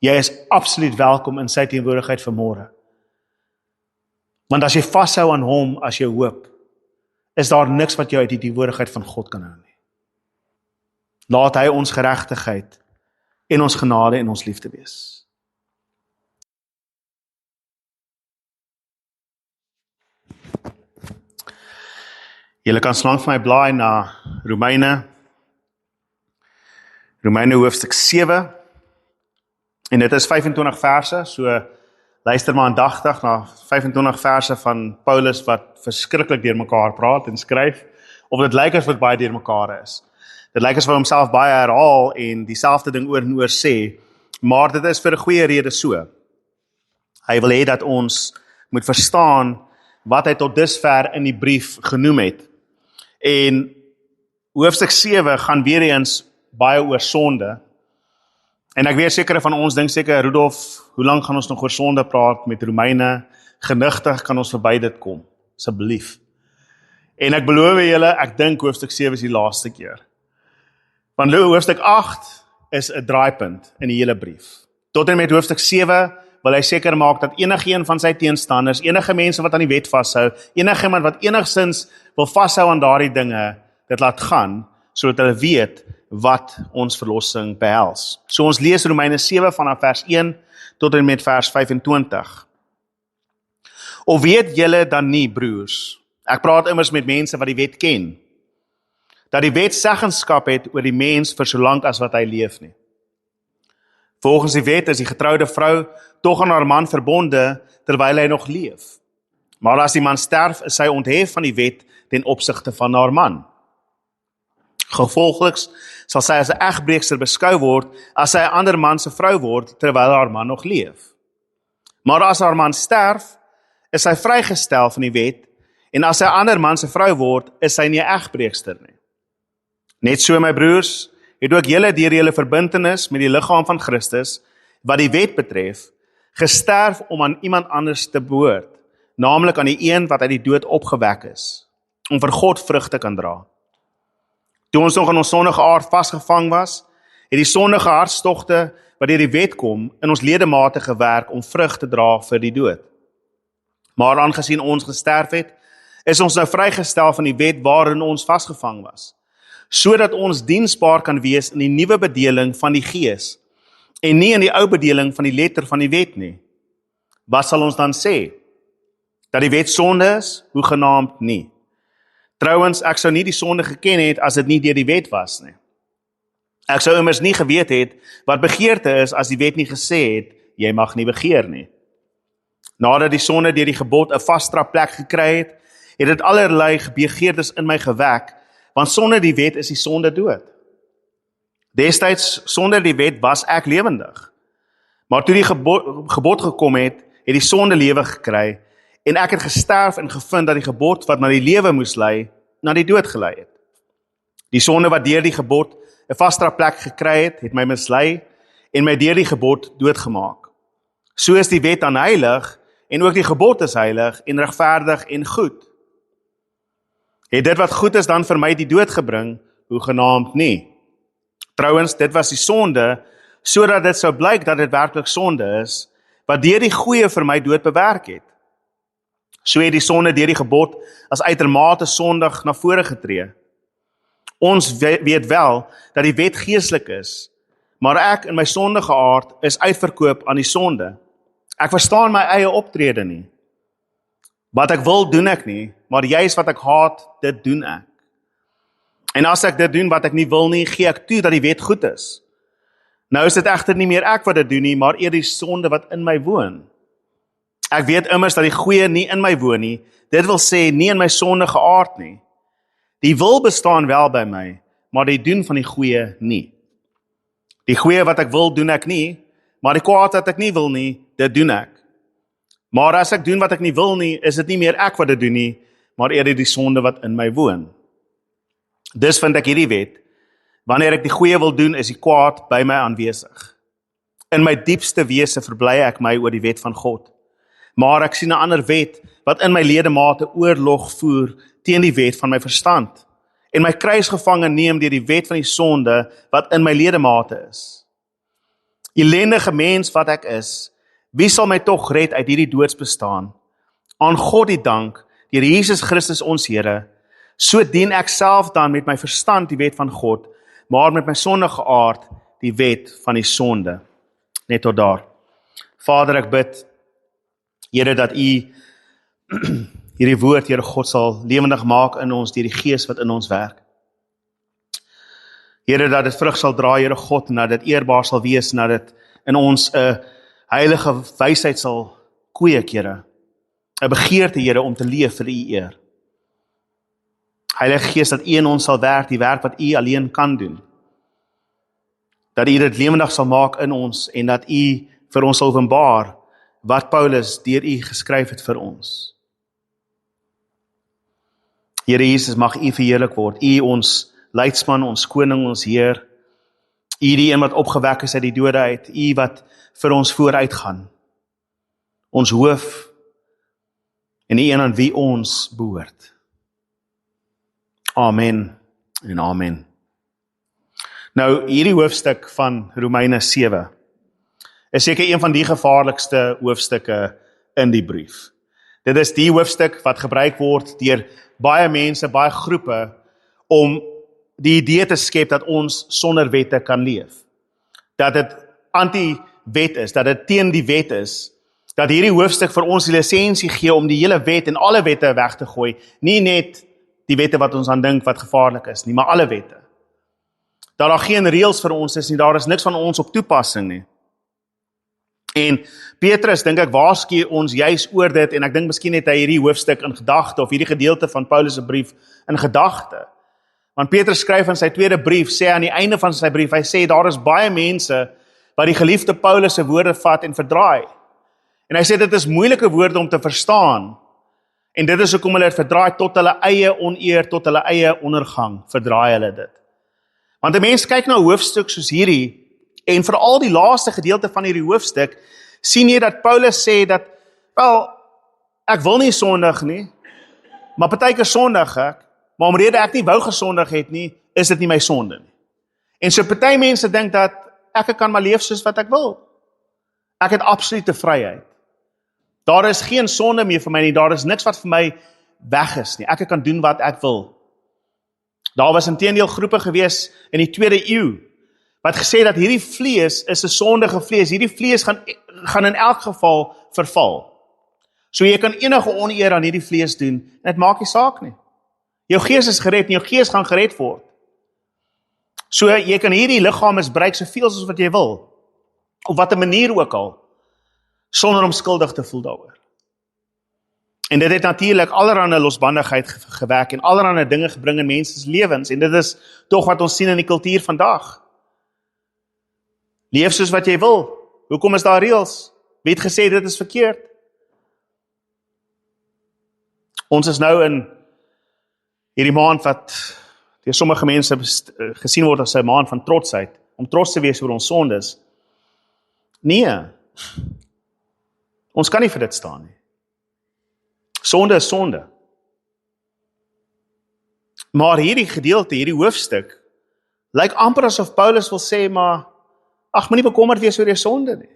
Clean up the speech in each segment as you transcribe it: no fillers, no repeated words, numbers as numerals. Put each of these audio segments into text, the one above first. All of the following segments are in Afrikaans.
Jy is absoluut welkom in sy teenwoordigheid vanmôre. Want as jy vashou aan hom as jou hoop, is daar niks wat jou uit die teenwoordigheid van God kan hou nie. Laat hy ons geregtigheid en ons genade en ons liefde wees. Julle kan slank vir my blaai na Romeine hoofstuk 7, en dit is 25 verse, so luister maar aandagtig na 25 verse van Paulus wat verskriklik deur mekaar praat en skryf, of dit lyk asof dit baie deur mekaar is. Dit lyk asof hy homself baie herhaal en dieselfde ding oor en oor sê, maar dit is vir 'n goeie rede so. Hy wil hê dat ons moet verstaan wat hy tot dusver in die brief genoem het. En hoofstuk 7 gaan weer eens baie oor sonde. En ek weet sekere van ons dink seker, Rudolf, hoe lank gaan ons nog oor sonde praat met Romeine? Genigtig kan ons verby dit kom, asseblief. En ek beloof julle, ek dink hoofstuk 7 is die laaste keer. Want hoofstuk 8 is 'n draaipunt in die hele brief. Tot en met hoofstuk 7 wil hy seker maak dat enige een van sy teenstanders, enige mense wat aan die wet vashou, enige iemand wat enigsins wil vashou aan daardie dinge, dit laat gaan, sodat hulle weet wat ons verlossing behels. So ons lees Romeine 7 vanaf vers 1 tot en met vers 25. Of weet julle dan nie, broers, ek praat immers met mense wat die wet ken, dat die wet seggenskap het oor die mens vir solank as wat hy leef nie. Volgens die wet is die getroude vrou tog aan haar man verbonde terwyl hy nog leef. Maar as die man sterf, is sy onthef van die wet ten opsigte van haar man. Gevolglik sal sy as 'n egbreekster beskou word as sy 'n ander man se vrou word terwyl haar man nog leef. Maar as haar man sterf, is sy vrygestel van die wet, en as sy 'n ander man se vrou word, is sy nie 'n egbreekster nie. Net so, my broers, het ook julle deur julle verbintenis met die liggaam van Christus, wat die wet betref, gesterf om aan iemand anders te behoort, naamlik aan die een wat uit die dood opgewek is, om vir God vrug te kan dra. Toe ons nog in ons sondige aard vasgevang was, het die sondige hartstogte wat deur die wet kom, in ons ledemate gewerk om vrug te dra vir die dood. Maar aangesien ons gesterf het, is ons nou vrygestel van die wet waarin ons vasgevang was, sodat ons diensbaar kan wees in die nuwe bedeling van die Gees, en nie in die ou bedeling van die letter van die wet nie. Wat sal ons dan sê? Dat die wet sonde is? Hoegenaamd nie. Trouwens, ek sou nie die sonde geken het as dit nie deur die wet was nie. Ek sou immers nie geweet het wat begeerte is as die wet nie gesê het, jy mag nie begeer nie. Nadat die sonde deur die gebod 'n vaste plek gekry het, het dit allerlei begeertes in my gewek, want sonder die wet is die sonde dood. Destyds sonder die wet was ek lewendig. Maar toe die gebod gekom het, het die sonde lewe gekry, en ek het gesterf en gevind dat die gebod wat na die lewe moes lei, na die dood gelei het. Die sonde wat deur die gebod 'n vaste plek gekry het my mislei en my deur die gebod doodgemaak. So is die wet dan heilig, en ook die gebod is heilig en regverdig en goed. Het dit wat goed is dan vir my die dood gebring? Hoegenaamd nie. Trouwens, dit was die sonde, sodat dit sou blyk dat dit werklik sonde is, wat deur die goeie vir my dood bewerk het. So het die sonde deur die gebod as uitermate sondig na vore getree. Ons weet wel dat die wet geestelik is, maar ek in my sondige aard is uitverkoop aan die sonde. Ek verstaan my eie optrede nie. Wat ek wil, doen ek nie, maar juis wat ek haat, dit doen ek. En as ek dit doen wat ek nie wil nie, gee ek toe dat die wet goed is. Nou is dit egter nie meer ek wat dit doen nie, maar eer die sonde wat in my woon. Ek weet immers dat die goeie nie in my woon nie, dit wil sê nie in my sondige aard nie. Die wil bestaan wel by my, maar die doen van die goeie nie. Die goeie wat ek wil, doen ek nie, maar die kwaad wat ek nie wil nie, dit doen ek. Maar as ek doen wat ek nie wil nie, is dit nie meer ek wat dit doen nie, maar eerder die sonde wat in my woon. Dus vind ek hierdie wet, wanneer ek die goeie wil doen, is die kwaad by my aanwesig. In my diepste wese verbly ek my oor die wet van God. Maar ek sien 'n ander wet, wat in my ledemate oorlog voer teen die wet van my verstand, en my kruis gevange neem deur die wet van die sonde, wat in my ledemate is. Ellendige mens wat ek is, wie sal my tog red uit hierdie doodsbestaan? Aan God die dank, deur Jesus Christus ons Here, so dien ek self dan met my verstand die wet van God, maar met my sondige aard die wet van die sonde. Net tot daar. Vader, ek bid, Here, dat U hierdie woord, Here God, sal lewendig maak in ons, deur die Gees wat in ons werk. Here, dat dit vrug sal dra, Here God, en dat dit eerbaar sal wees, en dat dit in ons 'n heilige wysheid sal kweek, Here. 'n begeerte, Here, om te leef vir U eer. Heilige Gees, dat U in ons sal werk, die werk wat U alleen kan doen. Dat U dit lewendig sal maak in ons, en dat U vir ons sal openbaar wat Paulus deur U geskryf het vir ons. Here Jesus, mag U verheerlik word. U ons leidsman, ons koning, ons Heer. U die een wat opgewek is uit die dode uit. U wat vir ons vooruit gaan. Ons hoof en die een aan wie ons behoort. Amen en amen. Nou, hierdie hoofstuk van Romeine 7 is seker een van die gevaarlikste hoofstukke in die brief. Dit is die hoofstuk wat gebruik word deur baie mense, baie groepe, om die idee te skep dat ons sonder wette kan leef. Dat dit anti-wet is, dat dit teen die wet is, dat hierdie hoofstuk vir ons die lisensie gee om die hele wet en alle wette weg te gooi, nie net die wette wat ons aan dink wat gevaarlik is nie, maar alle wette. Dat daar geen reëls vir ons is nie, daar is niks van ons op toepassing nie. En Petrus, dink ek, waarsku ons juis oor dit, en ek dink miskien het hy hierdie hoofstuk in gedagte, of hierdie gedeelte van Paulus se brief in gedagte. Want Petrus skryf in sy tweede brief, sê aan die einde van sy brief, hy sê, daar is baie mense wat die geliefde Paulus se woorde vat en verdraai. En hy sê, dit is moeilike woorde om te verstaan, en dit is hoekom hulle het verdraai tot hulle eie oneer, tot hulle eie ondergang, verdraai hulle dit. Want 'n mens kyk na 'n hoofstuk soos hierdie, en veral die laaste gedeelte van hierdie hoofstuk, sien jy dat Paulus sê dat, wel, ek wil nie sondig nie, maar partykeer sondig ek, maar omrede ek nie wou gesondig het nie, is dit nie my sonde nie. En so party mense dink dat ek kan maar leef soos wat ek wil. Ek het absolute vryheid. Daar is geen sonde meer vir my nie, daar is niks wat vir my weg is nie. Ek kan doen wat ek wil. Daar was inteendeel groepe gewees in die 2de eeu, wat gesê dat hierdie vlees is 'n sondige vlees, hierdie vlees gaan in elk geval verval. So jy kan enige oneer aan hierdie vlees doen, en dit maak nie saak nie. Jou gees is gered, en jou gees gaan gered word. So jy kan hierdie liggaam misbruik soveel soos wat jy wil, op watter manier ook al, sonder om skuldig te voel daaroor. En dit het natuurlik allerhande losbandigheid gewerk, en allerhande dinge gebring in mense se lewens, en dit is tog wat ons sien in die kultuur vandag. Leef soos wat jy wil. Hoekom is daar reëls? Wie het gesê dit is verkeerd? Ons is nou in hierdie maand wat deur sommige mense gesien word as 'n maand van trotsheid, om trots te wees oor ons sondes. Nee, ons kan nie vir dit staan nie. Sonde is sonde. Maar hierdie gedeelte, hierdie hoofstuk, lyk amper asof Paulus wil sê, maar ag, moenie bekommerd wees oor jou sonde nie.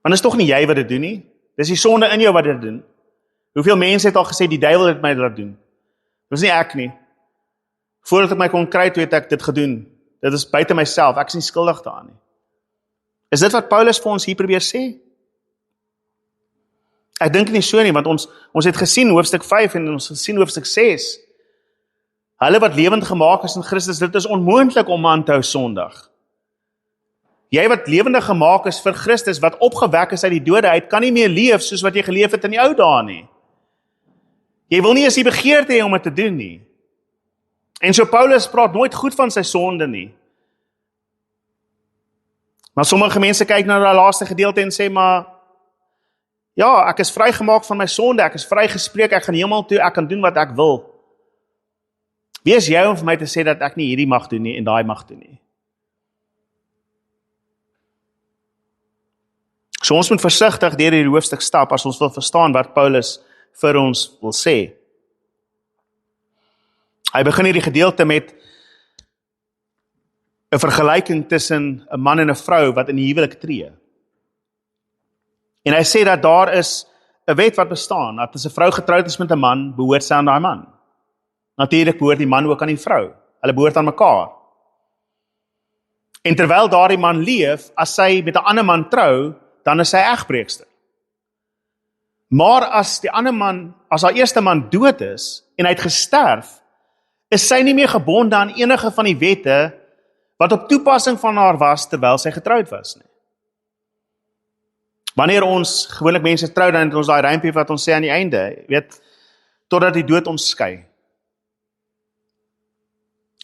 Want is tog nie jy wat dit doen nie, dis die sonde in jou wat dit doen. Hoeveel mense het al gesê, die duiwel het my laat doen. Dis nie ek nie. Voordat ek my kon kry, toe het ek dit gedoen. Dit is buite myself, ek is nie skuldig daaraan nie. Is dit wat Paulus vir ons hier probeer sê? Ek dink nie so nie, want ons het gesien hoofstuk 5 en ons gesien hoofstuk 6. Hulle wat lewend gemaak is in Christus, dit is onmoontlik om aan te hou sondig. Jy wat lewendig gemaak is vir Christus, wat opgewek is uit die dode uit, kan nie meer leef soos wat jy geleef het in die ou dae nie. Jy wil nie eens die begeerte hê om dit te doen nie. En so Paulus praat nooit goed van sy sonde nie. Maar sommige mense kyk na daai laaste gedeelte en sê, maar ja, ek is vrygemaak van my sonde, ek is vrygespreek, ek gaan hemel toe, ek kan doen wat ek wil. Wie is jy om vir my te sê dat ek nie hierdie mag doen nie en daai mag doen nie? So ons moet versigtig deur hierdie hoofstuk stap as ons wil verstaan wat Paulus vir ons wil sê. Hy begin hierdie gedeelte met 'n vergelyking tussen 'n man en 'n vrou wat in die huwelik tree. En hy sê dat daar is 'n wet wat bestaan, dat as 'n vrou getroud is met 'n man, behoort sy aan daai man. Natuurlik behoort die man ook aan die vrou. Hulle behoort aan mekaar. En terwyl daardie man leef, as sy met 'n ander man trou, dan is sy egbreekster. Maar as die ander man, as haar eerste man dood is en hy het gesterf, is sy nie meer gebonde aan enige van die wette wat op toepassing van haar was terwyl sy getroud was nie. Wanneer ons gewoonlik mense trou, dan het ons daai rympie wat ons sê aan die einde, weet, totdat die dood ons skei.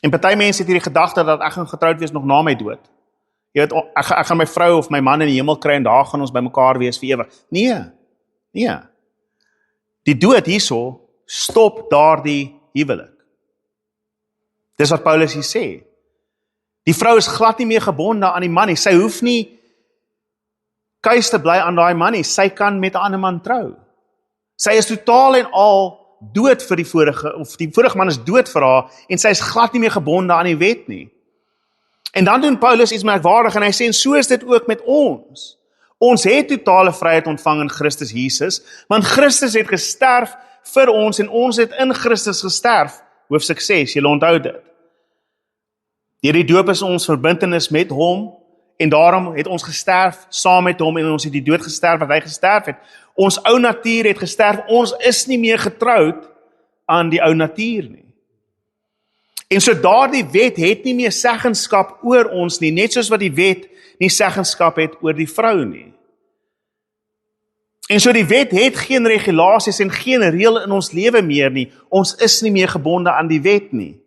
En party mense het hierdie gedagte dat ek gaan getroud wees nog na my dood. Jy weet, ek gaan my vrou of my man in die hemel kry en daar gaan ons by mekaar wees vir ewig. Nee. Die dood hierso stop daardie huwelik. Dis wat Paulus hier sê. Die vrou is glad nie meer gebonde aan die man nie. Sy hoef nie kuis te bly aan daai man nie. Sy kan met 'n ander man trou. Sy is totaal en al dood vir die vorige, of die vorige man is dood vir haar, en sy is glad nie meer gebonde aan die wet nie. En dan doen Paulus iets merkwaardig, en hy sê, en so is dit ook met ons. Ons het totale vryheid ontvang in Christus Jesus, want Christus het gesterf vir ons, en ons het in Christus gesterf. Hoofstuk 6, julle onthou dit. Deur die doop is ons verbintenis met hom, en daarom het ons gesterf saam met hom, en ons het die dood gesterf wat hy gesterf het. Ons ou natuur het gesterf, ons is nie meer getroud aan die ou natuur nie. En so daardie wet het nie meer seggenskap oor ons nie, net soos wat die wet nie seggenskap het oor die vrou nie. En so die wet het geen regulasies en geen reël in ons lewe meer nie. Ons is nie meer gebonde aan die wet nie.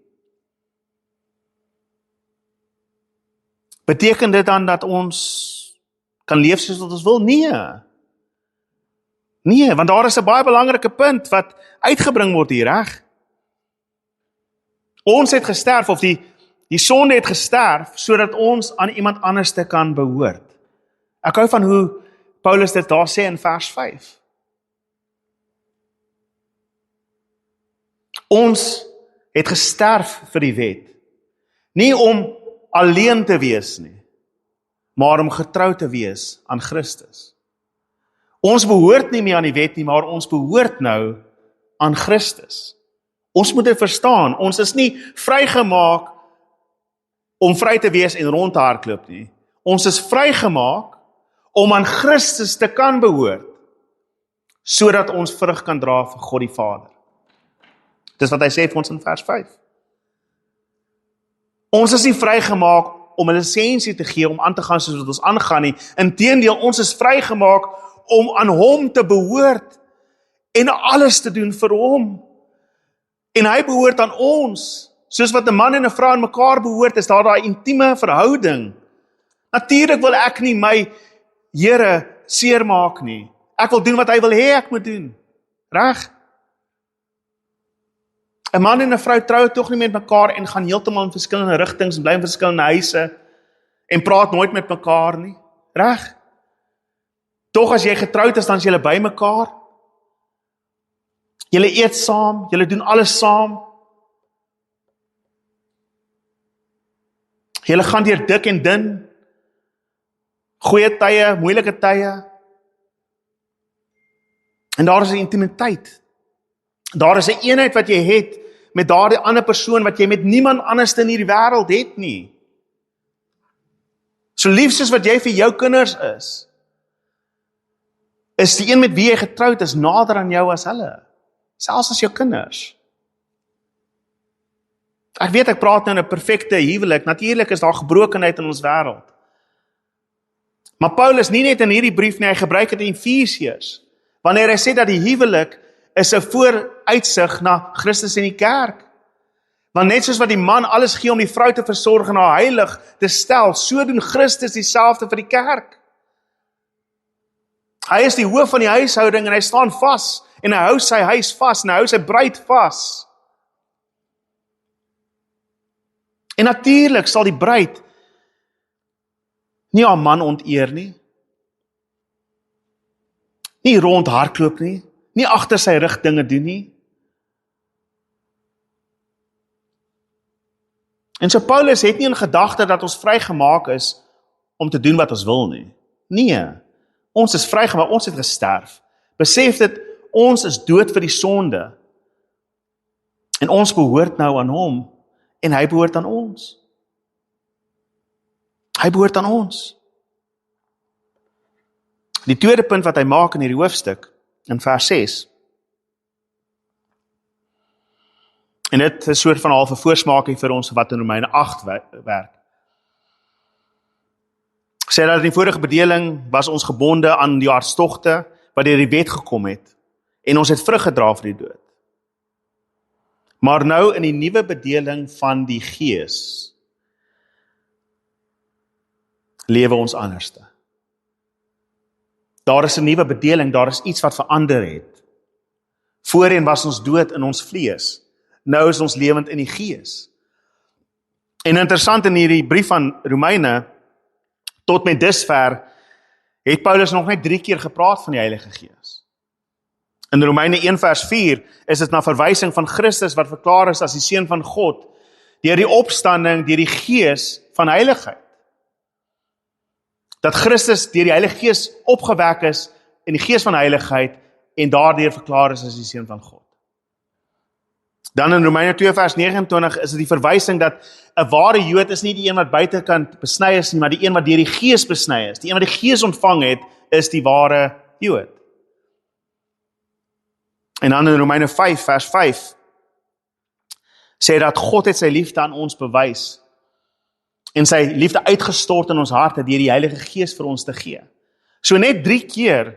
Beteken dit dan dat ons kan leef soos wat ons wil? Nee, want daar is 'n baie belangrike punt wat uitgebring word hier, reg? Ons het gesterf, of die sonde het gesterf, sodat ons aan iemand anders te kan behoort. Ek hou van hoe Paulus dit daar sê in vers 5. Ons het gesterf vir die wet, nie om alleen te wees nie, maar om getrou te wees aan Christus. Ons behoort nie meer aan die wet nie, maar ons behoort nou aan Christus. Ons moet dit verstaan, ons is nie vrygemaak om vry te wees en rond te hardloop nie. Ons is vrygemaak om aan Christus te kan behoort, sodat ons vrug kan dra vir God die Vader. Dis wat hy sê vir ons in vers 5. Ons is nie vrygemaak om 'n lisensie te gee om aan te gaan soos wat ons aangaan nie. Inteendeel, ons is vrygemaak om aan hom te behoort en alles te doen vir hom. En hy behoort aan ons, soos wat 'n man en 'n vrou aan mekaar behoort, is daar daai intieme verhouding. Natuurlik wil ek nie my Here seermaak nie. Ek wil doen wat hy wil hê ek moet doen. Reg? 'n Man en 'n vrou trou tog nie met mekaar en gaan heeltemal in verskillende rigtings en bly in verskillende huise en praat nooit met mekaar nie. Reg? Tog as jy getroud is, dan is julle by mekaar. Julle eet saam, julle doen alles saam. Julle gaan deur dik en dun. Goeie tye, moeilike tye. En daar is 'n intimiteit. Daar is 'n eenheid wat jy het met daardie ander persoon wat jy met niemand anders in hierdie wêreld het nie. So lief soos wat jy vir jou kinders is die een met wie jy getroud is nader aan jou as hulle, selfs as jou kinders. Ek weet ek praat nou in 'n perfekte huwelik, natuurlik is daar gebrokenheid in ons wêreld. Maar Paulus nie net in hierdie brief nie, hy gebruik dit in Efesiërs, wanneer hy sê dat die huwelik is 'n vooruitsig na Christus en die kerk. Want net soos wat die man alles gee om die vrou te versorg en haar heilig te stel, so doen Christus dieselfde vir die kerk. Hy is die hoof van die huishouding en hy staan vas en hy hou sy huis vas en hy hou sy bruid vas. En natuurlik sal die bruid nie haar man onteer nie, nie rondhardloop nie agter sy rug dinge doen nie. En so Paulus het nie in gedagte dat ons vrygemaak is om te doen wat ons wil nie. Nee, ons is vrygemaak, ons het gesterf. Besef dit, ons is dood vir die sonde. En ons behoort nou aan hom, en hy behoort aan ons. Hy behoort aan ons. Die tweede punt wat hy maak in hierdie hoofstuk, in vers 6, en dit is 'n soort van half 'n voorsmaakie vir ons wat in Romeine 8 werk. Sê dat in die vorige bedeling was ons gebonde aan die hartstogte wat deur die wet gekom het, en ons het vrug gedra vir die dood. Maar nou in die nuwe bedeling van die Gees, lewe ons anderste. Daar is 'n nuwe bedeling, daar is iets wat verander het. Voorheen was ons dood in ons vlees, nou is ons lewend in die Gees. En interessant in hierdie brief van Romeine, tot met dusver, het Paulus nog net 3 keer gepraat van die Heilige Gees. In Romeine 1 vers 4 is dit na verwysing van Christus wat verklaar is as die Seun van God, deur die opstanding, deur die Gees van heiligheid. Dat Christus deur die Heilige Gees opgewek is in die Gees van heiligheid en daardeur verklaar is as die Seun van God. Dan in Romeine 2 vers 29 is dit die verwysing dat 'n ware Jood is nie die een wat buitekant besny is nie, maar die een wat deur die Gees besny is. Die een wat die Gees ontvang het, is die ware Jood. En dan in Romeine 5 vers 5 sê dat God het sy liefde aan ons bewys en sy liefde uitgestort in ons harte deur die Heilige Gees vir ons te gee. So net 3 keer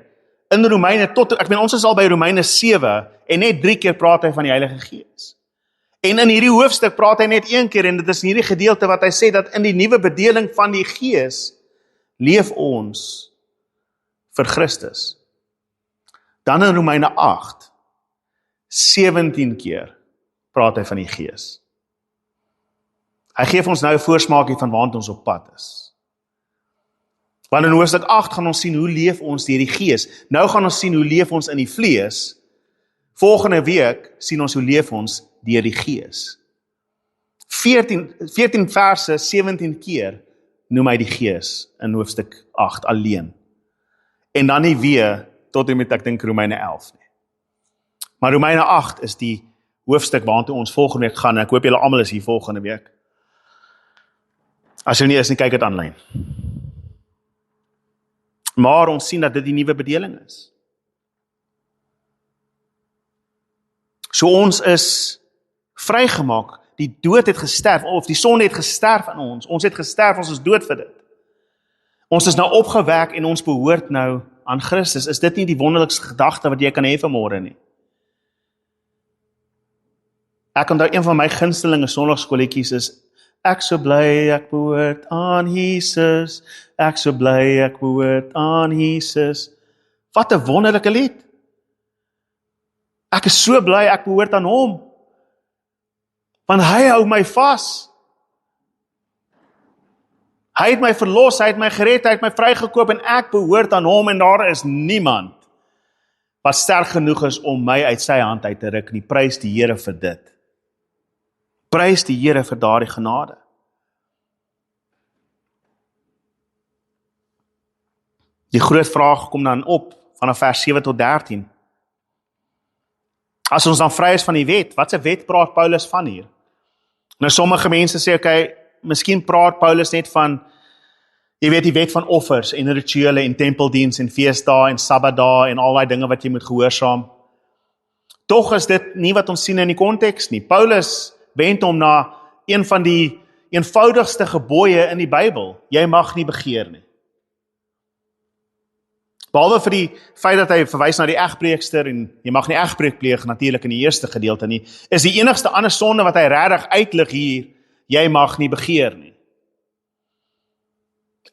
in Romeine ons is al by Romeine 7 en net 3 keer praat hy van die Heilige Gees. En in hierdie hoofstuk praat hy net 1 keer en dit is in hierdie gedeelte wat hy sê dat in die nuwe bedeling van die Gees leef ons vir Christus. Dan in Romeine 8, 17 keer praat hy van die Gees. Hy gee ons nou 'n voorsmaakie van waant ons op pad is. Want in hoofstuk 8 gaan ons sien hoe leef ons deur die Gees. Nou gaan ons sien hoe leef ons in die vlees. Volgende week sien ons hoe leef ons deur die Gees. 14 verse, 17 keer noem hy die Gees in hoofstuk 8 alleen. En dan nie weer tot en met ek dink Romeine 11 nie. Maar Romeine 8 is die hoofstuk waartoe ons volgende week gaan en ek hoop julle almal is hier volgende week. As jy nie is nie, kyk dit aanlyn. Maar ons sien dat dit die nuwe bedeling is. So ons is vrygemaak, die dood het gesterf, of die sonde het gesterf in ons het gesterf, ons is dood vir dit. Ons is nou opgewek en ons behoort nou aan Christus. Is dit nie die wonderlikste gedagte wat jy kan hê vanmôre nie? Ek onthou een van my gunstelinge sonndagskoolletjies is, ek so bly ek behoort aan Jesus, ek so bly ek behoort aan Jesus. Wat 'n wonderlike lied. Ek is so bly ek behoort aan hom, want hy hou my vas. Hy het my verlos, hy het my gered, hy het my vrygekoop en ek behoort aan hom en daar is niemand wat sterk genoeg is om my uit sy hand uit te ruk nie. Prys die Here vir dit. Prys die Here vir daardie genade. Die groot vraag kom dan op vanaf vers 7 tot 13. As ons dan vry is van die wet, wat 'n wet praat Paulus van hier? Nou sommige mense sê, okay, miskien praat Paulus net van, jy weet die wet van offers en rituele en tempeldiens en feesdae en sabbatdae en al die dinge wat jy moet gehoorsaam. Tog is dit nie wat ons sien in die konteks nie. Paulus wend hom na een van die eenvoudigste gebooie in die Bybel. Jy mag nie begeer nie. Behalwe vir die feit dat hy verwys na die egbreekster en jy mag nie egbreek pleeg natuurlik in die eerste gedeelte nie, is die enigste ander sonde wat hy regtig uitlig hier, jy mag nie begeer nie.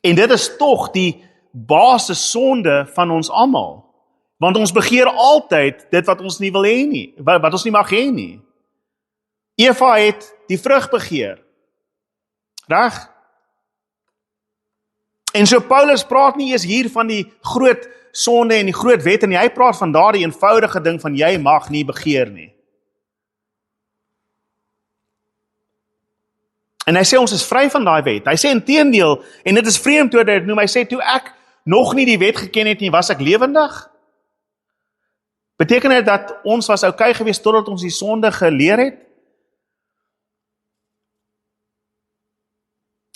En dit is tog die basissonde van ons almal, want ons begeer altyd dit wat ons nie wil hê nie, wat ons nie mag hê nie. Eva het die vrug begeer, reg? En so Paulus praat nie eers hier van die groot sonde en die groot wette nie, hy praat van daardie eenvoudige ding van jy mag nie begeer nie. En hy sê ons is vry van daai wet. Hy sê inteendeel, en dit is vreemd toe dit noem, hy sê toe ek nog nie die wet geken het nie, was ek lewendig? Beteken dit dat ons was okay geweest totdat ons die sonde geleer het?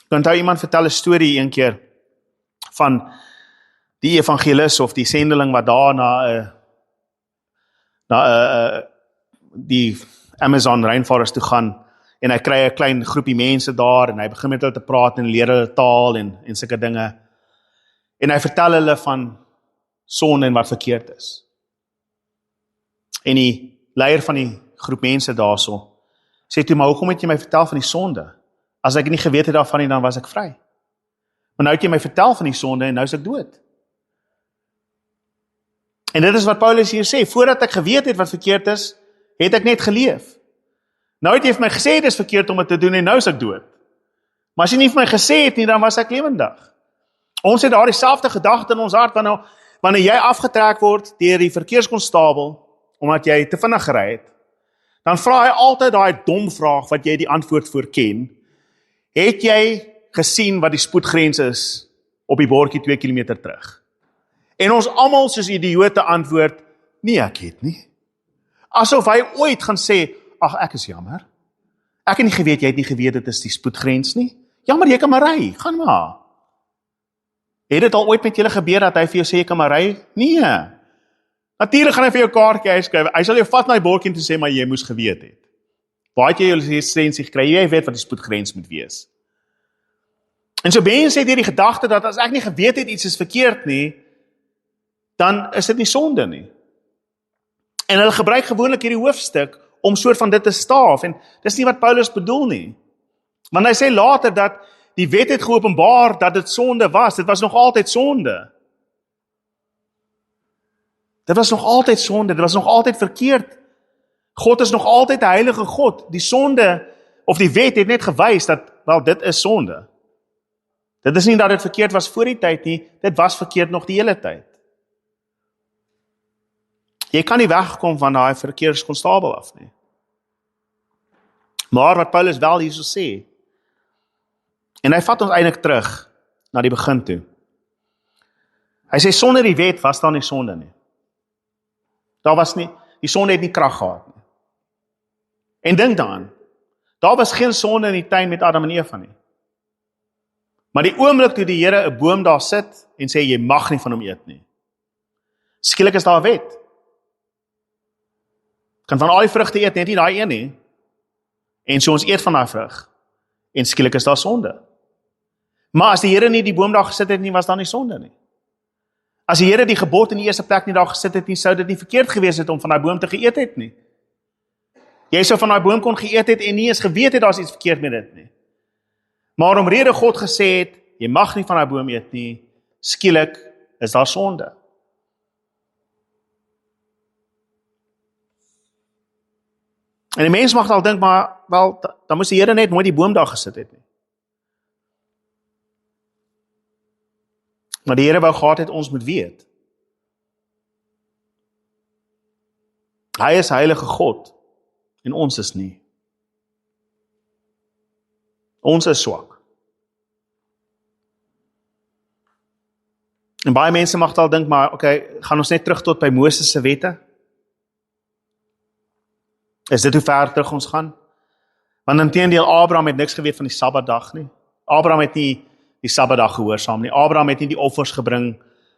Ek onthou iemand vertel 'n storie een keer van die evangelis of die sendeling wat daar na die Amazon rainforest toe gaan en hy kry 'n klein groepie mense daar en hy begin met hulle te praat en leer hulle taal en sulke dinge. En hy vertel hulle van sonde en wat verkeerd is. En die leier van die groep mense daarso sê toe, maar hoekom het jy my vertel van die sonde? As ek nie geweet het daarvan nie, dan was ek vry. Maar nou het jy my vertel van die sonde en nou is ek dood. En dit is wat Paulus hier sê, voordat ek geweet het wat verkeerd is, het ek net geleef. Nou het jy vir my gesê dit is verkeerd om dit te doen en nou is ek dood. Maar as jy nie vir my gesê het nie, dan was ek lewendig. Ons het daar dieselfde gedagte in ons hart, wanneer jy afgetrek word deur die verkeerskonstabel, omdat jy te vinnig gery het, dan vra hy altyd daai dom vraag wat jy die antwoord voor ken. Het jy gesien wat die spoedgrens is op die bordjie 2 kilometer terug? En ons almal soos idiote antwoord, nee ek het nie. Asof hy ooit gaan sê, ag ek is jammer. Ek het nie geweet, jy het nie geweet dit is die spoedgrens nie. Jammer, jy kan maar ry, gaan maar. Het dit al ooit met julle gebeur dat hy vir jou sê jy kan maar ry? Nee. Natuurlik gaan hy vir jou kaartjie uitskryf. Hy sal jou vat na die bordjie en sê maar jy moes geweet het. Waar het jy jou lisensie gekry? Jy weet wat die spoedgrens moet wees. En so mense het hierdie gedagte dat as ek nie geweet het iets is verkeerd nie, dan is dit nie sonde nie. En hulle gebruik gewoonlik hierdie hoofstuk om soort van dit te staaf en dis nie wat Paulus bedoel nie. Want hy sê later dat die wet het geopenbaar dat dit sonde was. Dit was nog altyd sonde. Dit was nog altyd sonde, dit was nog altyd verkeerd. God is nog altyd 'n heilige God. Die sonde of die wet het net gewys dat wel dit is sonde. Dit is nie dat dit verkeerd was voor die tyd nie, dit was verkeerd nog die hele tyd. Jy kan nie wegkom van daai verkeerskonstabel af nie. Maar wat Paulus wel hierso sê, en hy vat ons eintlik terug na die begin toe. Hy sê sonder die wet was daar nie sonde nie. Daar was nie, die sonde het nie krag gehad nie. En dink daaraan, daar was geen sonde in die tuin met Adam en Eva nie. Maar die oomblik toe die Here 'n boom daar sit en sê jy mag nie van hom eet nie. Skielik is daar 'n wet. Kan van al die vrugte eet, net nie daai een nie. En so ons eet van daai vrug. En skielik is daar sonde. Maar as die Here nie die boom daar gesit het nie, was daar nie sonde nie. As die Here die gebod in die eerste plek nie daar gesit het nie, sou dit nie verkeerd gewees het om van daai boom te geëet het nie. Jy sou van daai boom kon geëet het en nie eens geweet het daar's iets verkeerd met dit nie. Maar omrede God gesê het, jy mag nie van daai boom eet nie, skielik is daar sonde. En die mens mag al dink, maar wel, dan moes die Here net nooit die boom daar gesit het nie. Maar die Here wou gehad het ons moet weet. Hy is heilige God en ons is nie. Ons is swak. En baie mense mag al dink, maar okay, gaan ons net terug tot by Moses se wette? Is dit hoe ver terug ons gaan? Want inteendeel, Abraham het niks geweet van die Sabbatdag nie. Abraham het nie die Sabbatdag gehoorsaam nie. Abraham het nie die offers gebring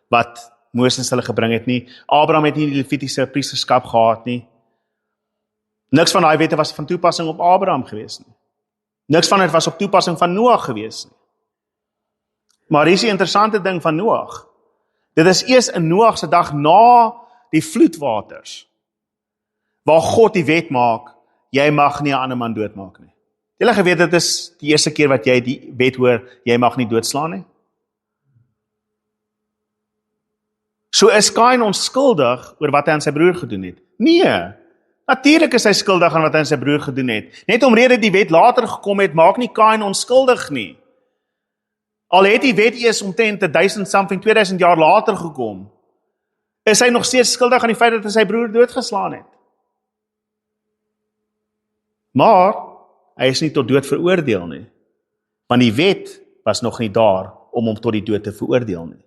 wat Moses hulle gebring het nie. Abraham het nie die Levitiese priesterskap gehad nie. Niks van daai wette was van toepassing op Abraham gewees nie. Niks van dit was op toepassing van Noag gewees nie. Maar hier is die interessante ding van Noag. Dit is eers in Noag se dag na die vloedwaters, waar God die wet maak, jy mag nie 'n ander man doodmaak nie. Julle geweet, dit is die eerste keer wat jy die wet hoor, jy mag nie doodslaan nie. So is Kain onskuldig oor wat hy aan sy broer gedoen het? Nee, natuurlik is hy skuldig aan wat hy aan sy broer gedoen het. Net omrede die wet later gekom het, maak nie Kain onskuldig nie. Al het die wet eers omtrent 2000 jaar later gekom, is hy nog steeds skuldig aan die feit dat hy sy broer doodgeslaan het. Maar hy is nie tot dood veroordeel nie. Want die wet was nog nie daar om hom tot die dood te veroordeel nie.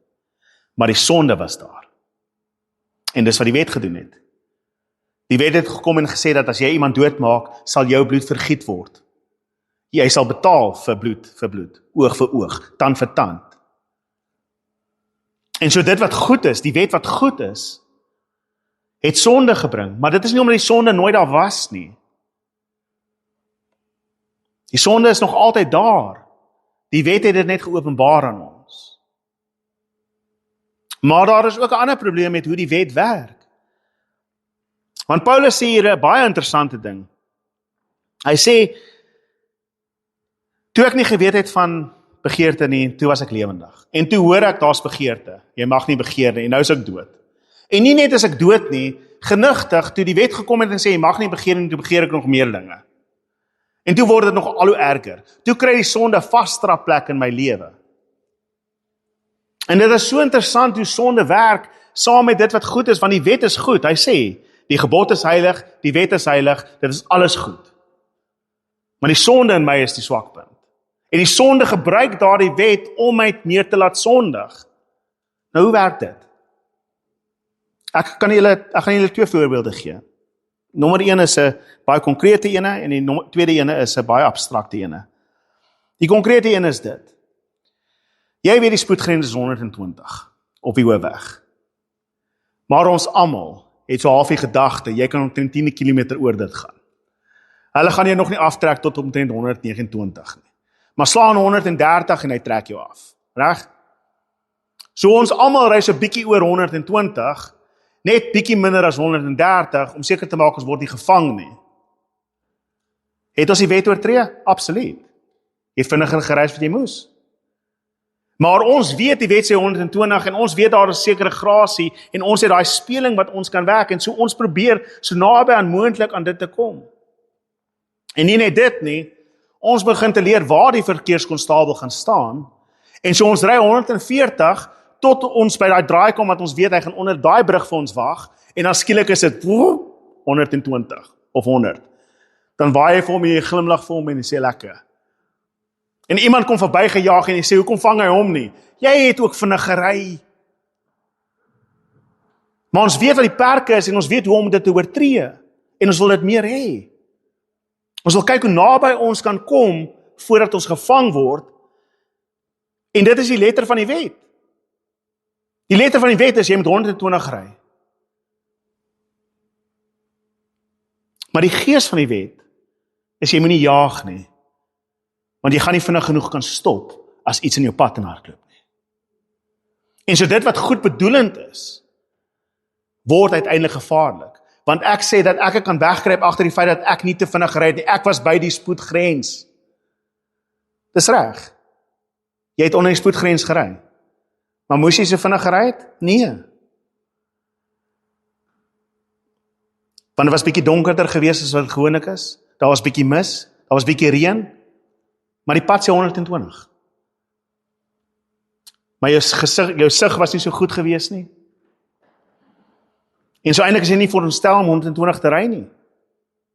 Maar die sonde was daar. En dis wat die wet gedoen het. Die wet het gekom en gesê dat as jy iemand doodmaak, sal jou bloed vergiet word. Jy sal betaal vir bloed, oog vir oog, tand vir tand. En so dit wat goed is, die wet wat goed is, het sonde gebring, maar dit is nie omdat die sonde nooit daar was nie. Die sonde is nog altyd daar. Die wet het dit net geopenbaar aan ons. Maar daar is ook 'n ander probleem met hoe die wet werk. Want Paulus sê hier 'n baie interessante ding. Hy sê, toe ek nie geweet het van begeerte nie, toe was ek lewendig. En toe hoor ek, daar's begeerte. Jy mag nie begeer nie, en nou is ek dood. En nie net is ek dood nie, genigtig, toe die wet gekom het en sê, jy mag nie begeer nie, toe begeer ek nog meer dinge. En toe word dit nog al hoe erger. Toe kry die sonde vasdra plek in my lewe. En dit is so interessant hoe sonde werk, saam met dit wat goed is, want die wet is goed. Hy sê, die gebod is heilig, die wet is heilig, dit is alles goed. Maar die sonde in my is die swakpunt. En die sonde gebruik daardie wet om my meer te laat sondig. Nou, hoe werk dit? Ek gaan julle 2 voorbeelde gee. Nommer 1 is 'n baie konkrete ene en die tweede ene is 'n baie abstrakte ene. Die konkrete ene is dit. Jy weet die spoedgrens is 120 op die hoofweg. Maar ons almal het so half die gedagte, jy kan omtrent 10 km oor dit gaan. Hulle gaan jy nog nie aftrek tot omtrent 129 nie. Maar slaan 130 en hy trek jou af. Reg? So ons almal ry so bietjie oor 120, net bietjie minder as 130, om seker te maak ons word nie gevang nie. Het ons die wet oortree? Absoluut. Jy het vinniger gereis wat jy moes. Maar ons weet die wet sê 120 en ons weet daar is sekere grasie en ons het daai speling wat ons kan werk en so ons probeer so naby aan moontlik aan dit te kom. En nie net dit nie, ons begin te leer waar die verkeerskonstabel gaan staan en so ons ry 140 tot ons by daai draai kom wat ons weet hy gaan onder daai brug vir ons wag en dan skielik is dit 120 of 100. Dan waai hy vir hom en jy glimlag vir hom en jy sê lekker. En iemand kom verby gejaag en jy sê, hoekom vang hy hom nie? Jy het ook vinnig gery. Maar ons weet wat die perke is en ons weet hoe om dit te oortree. En ons wil dit meer hê. Ons wil kyk hoe naby ons kan kom voordat ons gevang word. En dit is die letter van die wet. Die letter van die wet is, jy moet 120 ry. Maar die gees van die wet is, jy moet nie jaag nie. Want jy gaan nie vinnig genoeg kan stop as iets in jou pad in hardloop nie. En so dit wat goed bedoelend is, word uiteindelik gevaarlik. Want ek sê dat ek kan wegkruip agter die feit dat ek nie te vinnig gery het nie. Ek was by die spoedgrens. Dis reg. Jy het onder die spoedgrens gery. Maar moes jy so vinnig gery het? Nee. Want dit was bietjie donkerder geweest as wat gewoonlik is. Daar was bietjie mis, daar was bietjie reën. Maar die pad sê 120. Maar jou sig was nie so goed geweest nie. En so eintlik is jy nie veronderstel om 120 te ry nie.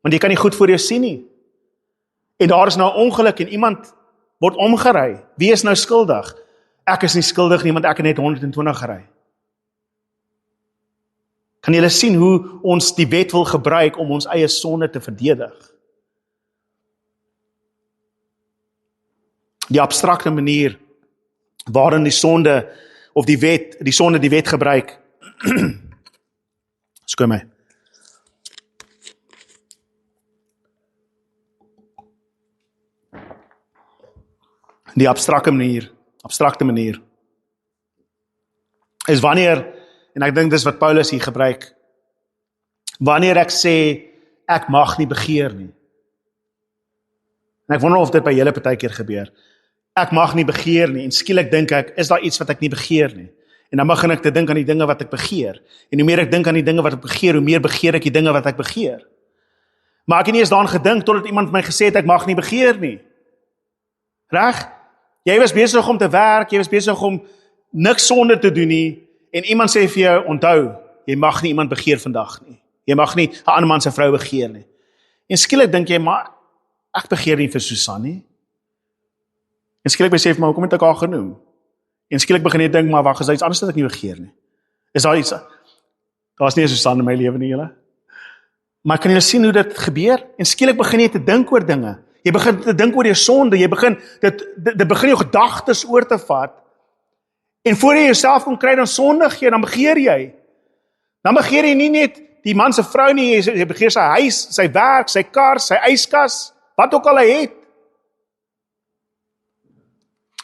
Want jy kan nie goed voor jou sien nie. En daar is nou 'n ongeluk en iemand word omgery. Wie is nou skuldig? Ek is nie skuldig nie, want ek het net 120 gery. Kan julle sien hoe ons die wet wil gebruik om ons eie sonde te verdedig? Die abstrakte manier waarin die sonde of die wet gebruik. Skoon my. Die abstrakte manier is wanneer, en ek dink dis wat Paulus hier gebruik, wanneer ek sê ek mag nie begeer nie. En ek wonder of dit by julle partykeer gebeur. Ek mag nie begeer nie, en skielik dink ek, is daar iets wat ek nie begeer nie? En dan begin ek te dink aan die dinge wat ek begeer. En hoe meer ek dink aan die dinge wat ek begeer, hoe meer begeer ek die dinge wat ek begeer. Maar ek het nie eens daaraan gedink, totdat iemand my gesê het, ek mag nie begeer nie. Reg? Jy was besig om te werk, jy was besig om niks sonde te doen nie, en iemand sê vir jou, onthou, jy mag nie iemand begeer vandag nie. Jy mag nie 'n ander man se vrou begeer nie. En skielik dink jy, maar ek begeer nie vir Susan nie. En skielik besef maar, hoekom het ek haar genoem? En skielik begin jy dink, maar wag, is daar iets anders wat ek nie begeer nie? Is daar iets? Daar's nie so staan in my lewe nie, julle. Maar kan julle sien hoe dit gebeur? En skielik begin jy te dink oor dinge. Jy begin te dink oor jou sonde, jy begin dit begin jou gedagtes oor te vat. En voor jy jouself kon kry, dan sondig jy, dan begeer jy. Dan begeer jy nie net die man se vrou nie, jy begeer sy huis, sy werk, sy kar, sy yskas, wat ook al hy het.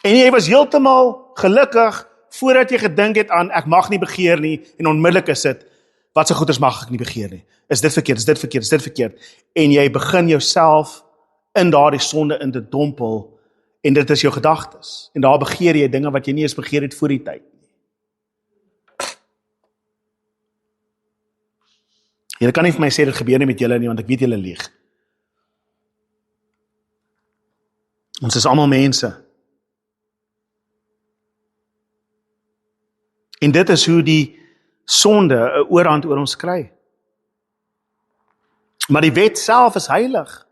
En jy was heeltemal gelukkig voordat jy gedink het aan ek mag nie begeer nie en onmiddellik is dit wat se goeders mag ek nie begeer nie. Is dit verkeerd? Is dit verkeerd? Is dit verkeerd? En jy begin jouself in daardie sonde in te dompel en dit is jou gedagtes. En daar begeer jy dinge wat jy nie eens begeer het voor die tyd nie. Julle kan nie vir my sê dit gebeur nie met julle nie, want ek weet julle lieg. Ons is almal mense. En dit is hoe die sonde 'n oorhand oor ons kry. Maar die wet self is heilig.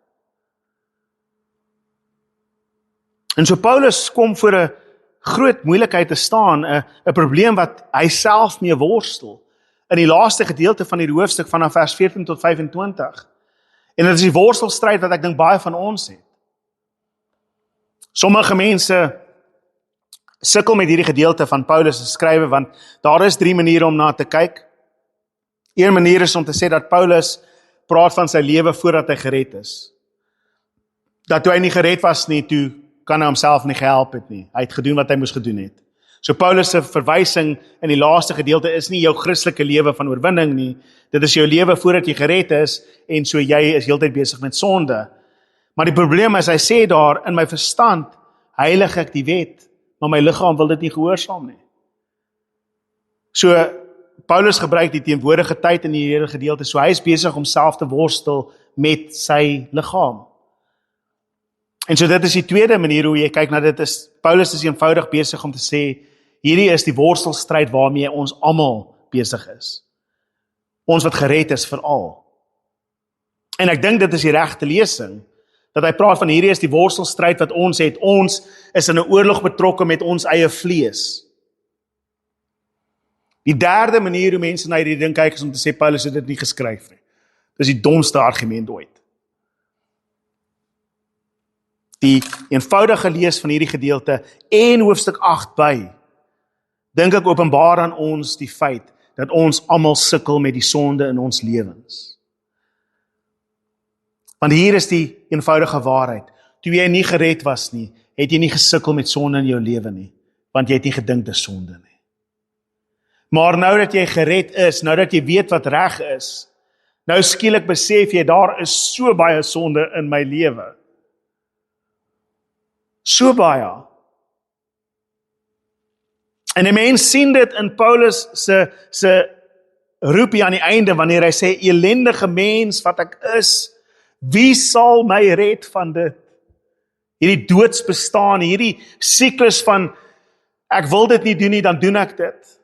En so Paulus kom voor 'n groot moeilikheid te staan, 'n probleem wat hy self mee worstel. In die laaste gedeelte van hierdie hoofstuk vanaf vers 14 tot 25. En dit is die worstelstryd wat ek dink baie van ons het. Sommige mense sukkel met hierdie gedeelte van Paulus se skrywe, want daar is 3 maniere om na te kyk. Een manier is om te sê dat Paulus praat van sy lewe voordat hy gered is. Dat toe hy nie gered was nie, toe kan hy homself nie gehelp het nie. Hy het gedoen wat hy moes gedoen het. So Paulus se verwysing in die laaste gedeelte is nie jou Christelike lewe van oorwinning nie. Dit is jou lewe voordat jy gered is, en so jy is heeltyd besig met sonde. Maar die probleem is, hy sê daar, in my verstand heilig ek die wet, maar my liggaam wil dit nie gehoorsaam nie. So, Paulus gebruik die teenwoordige tyd in die hele gedeelte, so hy is besig om self te worstel met sy liggaam. En so dit is die tweede manier hoe jy kyk na dit is, Paulus is eenvoudig besig om te sê, hierdie is die worstelstryd waarmee ons almal besig is. Ons wat gered is veral. En ek dink dit is die regte lesing, dat hy praat van hierdie is die worstelstryd wat ons het. Ons is in 'n oorlog betrokke met ons eie vlees. Die derde manier hoe mense na hierdie ding kyk is om te sê Paulus het dit nie geskryf nie. Dis die domste argument ooit. Die eenvoudige lees van hierdie gedeelte en hoofstuk 8 by, dink ek openbaar aan ons die feit dat ons almal sukkel met die sonde in ons lewens. Want hier is die eenvoudige waarheid. Toe jy nie gered was nie, het jy nie gesukkel met sonde in jou lewe nie, want jy het nie gedink dis sonde nie. Maar nou dat jy gered is, nou dat jy weet wat reg is, nou skielik besef jy, daar is so baie sonde in my lewe. So baie. En 'n mens sien dit in Paulus se roepie aan die einde, wanneer hy sê, elendige mens wat ek is, wie sal my red van dit? Hierdie doodsbestaan, hierdie siklus van, ek wil dit nie doen nie, dan doen ek dit.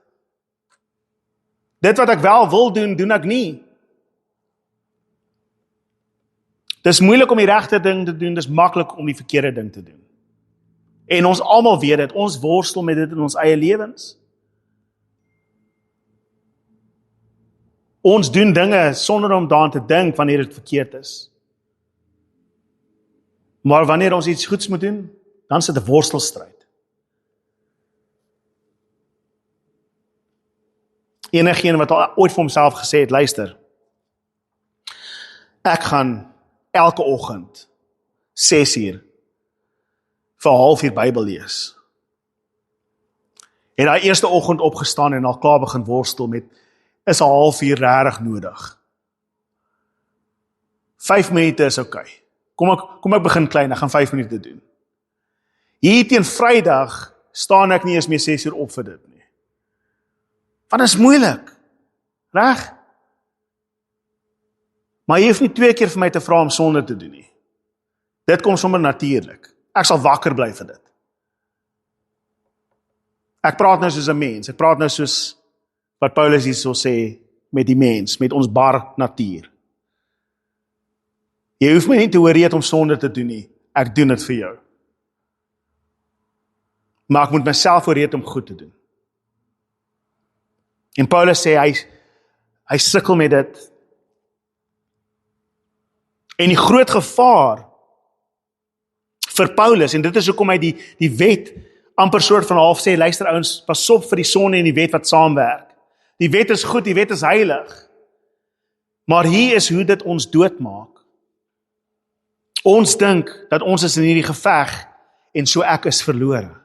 Dit wat ek wel wil doen, doen ek nie. Dis moeilik om die regte ding te doen, dis maklik om die verkeerde ding te doen. En ons almal weet dit, ons worstel met dit in ons eie lewens. Ons doen dinge sonder om daaraan te dink wanneer dit verkeerd is. Maar wanneer ons iets goeds moet doen, dan is dit 'n worstelstryd. Enigeen wat al ooit vir homself gesê het, luister, ek gaan elke oggend 6:00 vir 'n halfuur Bybel lees. En daai eerste oggend opgestaan en al klaar begin worstel met, is 'n halfuur regtig nodig? 5 minute is oukei. Kom ek begin klein, ek gaan 5 minute doen. Hier teen Vrydag staan ek nie eens meer 6:00 op vir dit nie. Want dit is moeilik, reg? Maar jy hoef nie 2 keer vir my te vra om sonde te doen nie. Dit kom sommer natuurlik. Ek sal wakker bly vir dit. Ek praat nou soos 'n mens, ek praat nou soos wat Paulus hier so sê, met die mens, met ons bar natuur. Jy hoef my nie te ooreed om sonde te doen nie, ek doen dit vir jou. maar ek moet myself oorreed om goed te doen. En Paulus sê, hy sukkel met dit. En die groot gevaar vir Paulus, en dit is hoekom hy die wet amper soort van half sê, luister ouens, pas op vir die sonde en die wet wat saamwerk. Die wet is goed, die wet is heilig. Maar hier is hoe dit ons doodmaak. Ons dink dat ons is in hierdie geveg en so ek is verlore.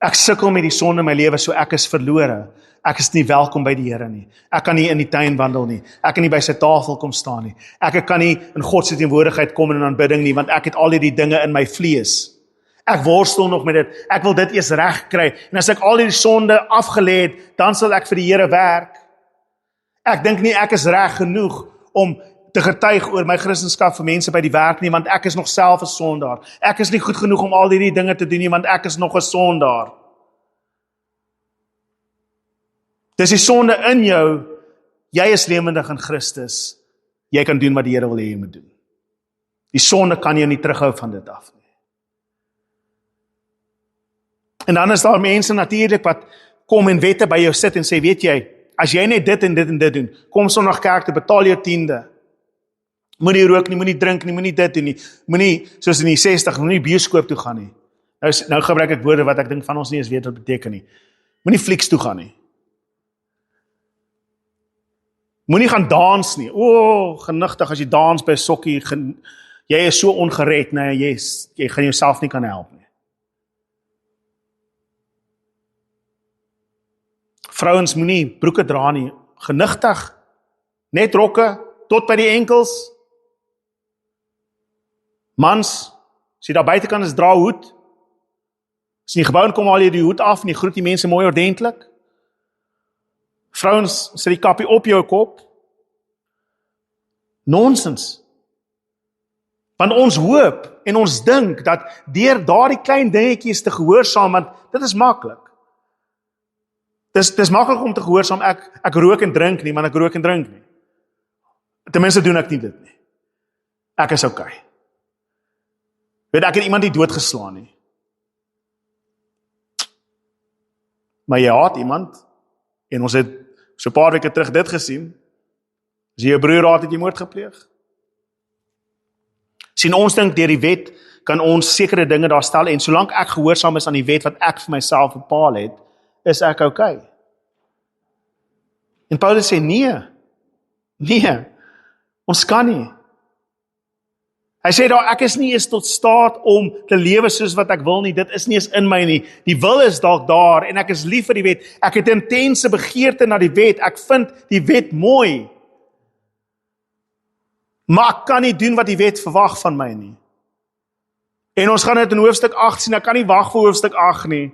Ek sukkel met die sonde in my lewe, so ek is verlore. Ek is nie welkom by die Here nie. Ek kan nie in die tuin wandel nie. Ek kan nie by sy tafel kom staan nie. Ek kan nie in God se teenwoordigheid kom in aanbidding nie, want ek het al hierdie dinge in my vlees. Ek worstel nog met dit. Ek wil dit eers reg kry. En as ek al hierdie sonde afgelê het, dan sal ek vir die Here werk. Ek dink nie ek is reg genoeg om te getuig oor my Christendom vir mense by die werk nie, want ek is nog self 'n sondaar. Ek is nie goed genoeg om al hierdie dinge te doen nie, want ek is nog 'n sondaar. Dis die sonde in jou. Jy is lewendig in Christus. Jy kan doen wat die Here wil hê jy moet doen. Die sonde kan jou nie terughou van dit af nie. En dan is daar mense natuurlik wat kom en wette by jou sit en sê, weet jy, as jy net dit en dit en dit doen, kom Sondag kerk toe, betaal jou 10de. Moenie rook nie, moenie drink nie, moenie dit doen nie. Moenie, soos in die 60, moenie bioskoop toe gaan nie. Nou gebruik ek woorde wat ek dink van ons nie eens weet wat beteken nie. Moenie flieks toe gaan nie. Moenie gaan dans nie. Genigtig as jy dans by 'n sokkie, jy is so ongered, nee, jy gaan jouself nie kan help nie. Vrouens moenie broeke dra nie, genigtig, net rokke, tot by die enkels. Mans, as jy daar buitekant is, dra hoed. As jy in die gebou kom, haal jy die hoed af en jy groet die mense mooi ordentlik. Vrouens, sit die kappie op jou kop. Nonsens. Want ons hoop en ons dink dat deur daardie klein dingetjies te gehoorsaam, want dit is maklik. Dis maklik om te gehoorsaam, ek rook en drink nie, maar ek rook en drink nie. Ten minste doen ek nie dit nie. Ek is okay. Weet ek het iemand nie doodgeslaan nie. Maar jy haat iemand, en ons het so 'n paar weke terug dit gesien, as jy jou broer haat, het jy moord gepleeg. Sien, ons dink deur die wet kan ons sekere dinge daar stel, en solank ek gehoorsaam is aan die wet wat ek vir myself bepaal het, is ek okay. En Paulus sê, nee, ons kan nie. Hy sê daar, ek is nie eens tot staat om te lewe soos wat ek wil nie, dit is nie eens in my nie. Die wil is dalk daar, en ek is lief vir die wet. Ek het intense begeerte na die wet, ek vind die wet mooi. Maar ek kan nie doen wat die wet verwag van my nie. En ons gaan dit in hoofstuk 8 sien, ek kan nie wag vir hoofstuk 8 nie.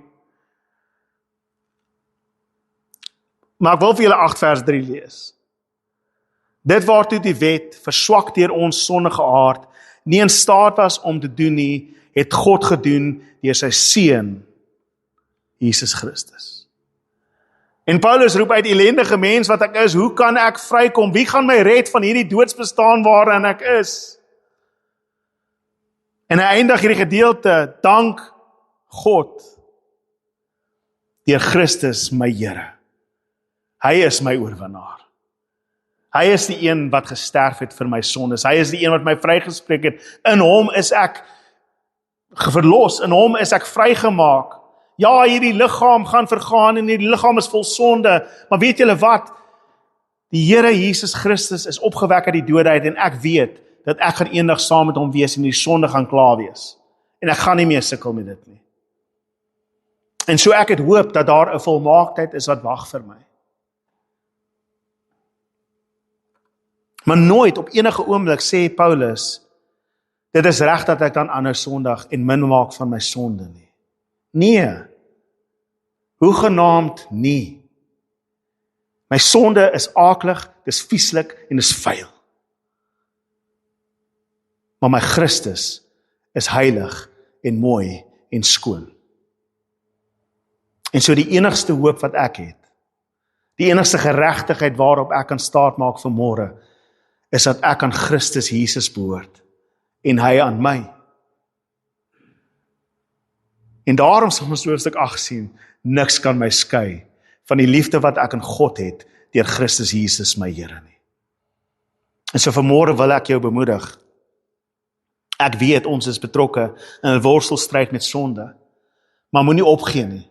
Maar ek wil vir julle 8 vers 3 lees. Dit waartoe die wet, verswak deur ons sondige aard, nie in staat was om te doen nie, het God gedoen deur sy Seun, Jesus Christus. En Paulus roep uit, ellendige mens wat ek is, hoe kan ek vrykom? Wie gaan my red van hierdie doodsbestaan waarin ek is? En hy eindig hierdie gedeelte, dank God, deur Christus my Here. Hy is my oorwinnaar. Hy is die een wat gesterf het vir my sondes. Hy is die een wat my vrygespreek het. In hom is ek verlos, in hom is ek vrygemaak. Ja, hierdie liggaam gaan vergaan en hierdie liggaam is vol sonde, maar weet julle wat? Die Here Jesus Christus is opgewek uit die dode uit, en ek weet dat ek gaan eendag saam met hom wees en die sonde gaan klaar wees. En ek gaan nie meer sukkel met dit nie. En so ek het hoop dat daar 'n volmaaktheid is wat wag vir my. Maar nooit op enige oomblik sê Paulus, dit is reg dat ek dan aanhou sondig en min maak van my sonde nie. Nee, hoegenaamd nie. My sonde is aaklig, dis vieslik en dis vuil. Maar my Christus is heilig en mooi en skoon. En so die enigste hoop wat ek het, die enigste geregtigheid waarop ek kan staatmaak vir môre, is dat ek aan Christus Jesus behoort en hy aan my. En daarom sal ons hoofstuk 8 sien, niks kan my skei van die liefde wat ek in God het, deur Christus Jesus my Here nie. En so vanmôre wil ek jou bemoedig. Ek weet ons is betrokke in 'n worstelstryd met sonde, maar moenie opgee nie.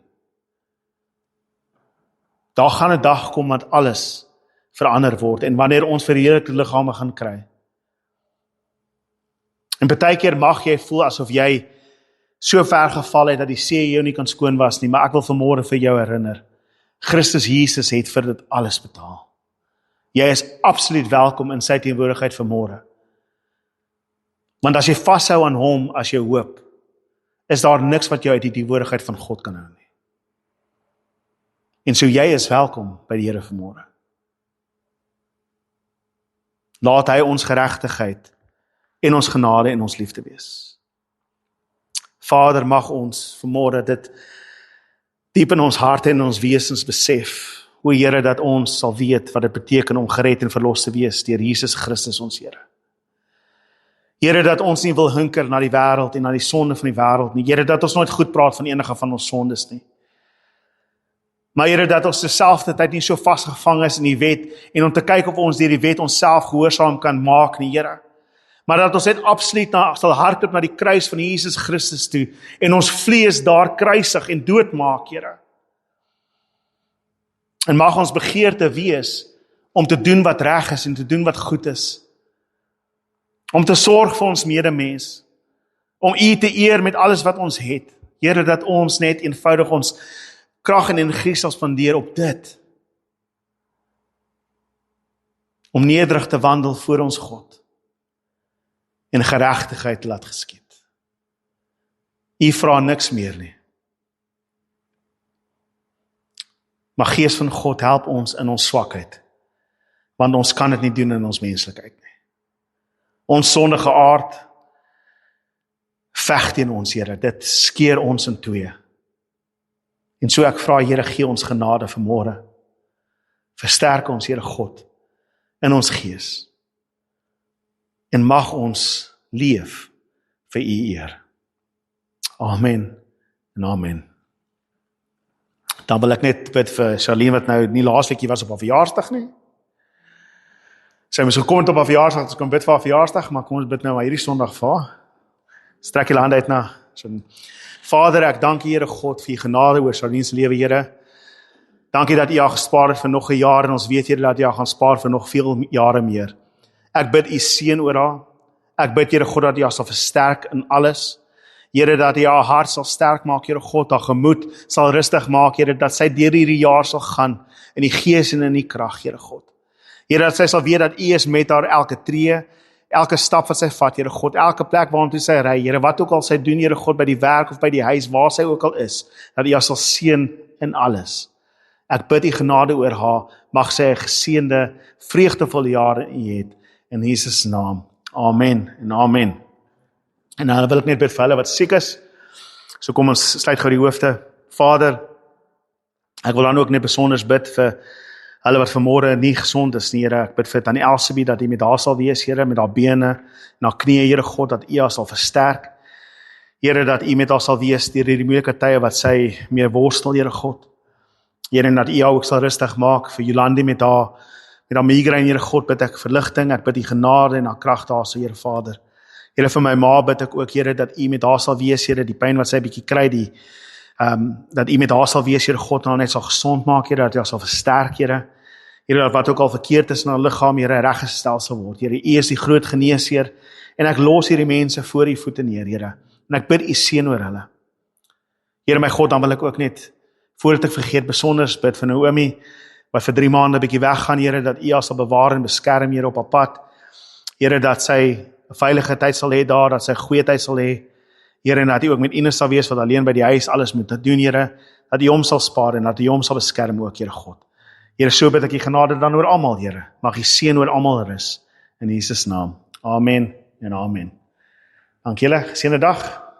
Daar gaan 'n dag kom wat alles verander word, en wanneer ons verheerlikte liggame gaan kry. En baie keer mag jy voel asof jy so ver geval het dat die see jou nie kan skoon was nie, maar ek wil vanmôre vir jou herinner, Christus Jesus het vir dit alles betaal. Jy is absoluut welkom in sy teenwoordigheid vanmôre. Want as jy vashou aan hom as jou hoop, is daar niks wat jou uit die teenwoordigheid van God kan hou nie. En so jy is welkom by die Here vanmôre. Laat hy ons geregtigheid en ons genade en ons liefde wees. Vader, mag ons vanmôre dit diep in ons harte en ons wesens besef, o Here, dat ons sal weet wat dit beteken om gered en verlos te wees deur Jesus Christus ons Here. Here, dat ons nie wil hinker na die wêreld en na die sonde van die wêreld nie. Here, dat ons nooit goed praat van enige van ons sondes nie. Maar Here, dat ons terselfdertyd nie so vasgevang is in die wet en om te kyk of ons deur die wet onsself gehoorsaam kan maak nie, Here. Maar dat ons net absoluut sal hardloop na die kruis van Jesus Christus toe en ons vlees daar kruisig en doodmaak, Here. En mag ons begeerte wees om te doen wat reg is en te doen wat goed is. Om te sorg vir ons medemens. Om U te eer met alles wat ons het. Here, dat ons net eenvoudig ons krag en energie sal spandeer op dit. Om nederig te wandel voor ons God. En geregtigheid te laat geskied. U vra niks meer nie. Maar Gees van God, help ons in ons swakheid, want ons kan dit nie doen in ons menslikheid nie. Ons sondige aard veg teen ons, Here, dit skeer ons in twee. En so ek vra, Here, gee ons genade vanmôre. Versterk ons, Here God, in ons gees. En mag ons leef vir U eer. Amen en amen. Dan wil ek net bid vir Charlene, wat nou nie laasweek was op haar verjaarsdag nie. Sy moes gekom het op haar verjaarsdag, ons kan bid vir haar verjaarsdag, maar kom ons bid nou maar hierdie Sondag vir haar. Strek julle hande uit na. Vader, ek dank U, Here God, vir U genade oor Charlene se lewe, Here. Dankie dat U haar gespaar het vir nog 'n jaar, en ons weet, Here, dat U haar gaan spaar vir nog veel jare meer. Ek bid U seën oor haar. Ek bid, Here God, dat U haar sal versterk in alles. Here, dat U haar hart sal sterk maak, Here God, haar gemoed sal rustig maak, Here, dat sy deur hierdie jaar sal gaan in die gees en in die krag, Here God. Here, dat sy sal weet dat U is met haar elke tree, elke stap wat sy vat, Here God, elke plek waartoe sy ry, Here, wat ook al sy doen, Here God, by die werk of by die huis, waar sy ook al is, dat U haar sal seën in alles. Ek bid U genade oor haar, mag sy 'n geseënde, vreugdevolle jare in U het, in Jesus naam. Amen en amen. En dan wil ek net bid vir hulle wat siek is. So kom ons sluit gou die hoofde. Vader, ek wil dan ook net besonders bid vir hulle wat vanmôre nie gesond is nie, Here. Ek bid vir Tannie Elsabie, dat U met haar sal wees, Here, met haar bene en haar knieë, Here God, dat U haar sal versterk. Here, dat U met haar sal wees deur hierdie moeilike tye wat sy mee worstel, Here God. Here, en dat U haar ook sal rustig maak vir Jolandi met haar migraine, Here God, bid ek verligting, ek bid U genade en haar krag daar, so Here Vader. Here, vir my ma bid ek ook, Here, dat U met haar sal wees, Here, die pyn wat sy bietjie kry, dat U met haar sal wees, Here God, en haar net sal gesond maak, Here, dat U haar sal versterk, Here. Here, dat wat ook al verkeerd is in haar liggaam, Here, reggestel sal word. Here, U is die groot geneesheer, en ek los hierdie mense voor U voete neer, Here, en ek bid U seën oor hulle. Here, my God, dan wil ek ook net, voordat ek vergeet, besonders bid vir Naomi, wat vir 3 maande bietjie weggaan, Here, dat U haar sal bewaar en beskerm, Here, op haar pad. Here, dat sy 'n veilige tyd sal hê daar, dat sy goeie tyd sal hê. Here, en dat U ook met Ines sal wees, wat alleen by die huis alles moet doen, Here, dat U hom sal spaar en dat U hom sal beskerm ook, Here God. Here, so bid ek U genade dan oor almal, Here. Mag U seën oor almal rus, in Jesus naam. Amen en amen. Dankie julle, geseënde dag.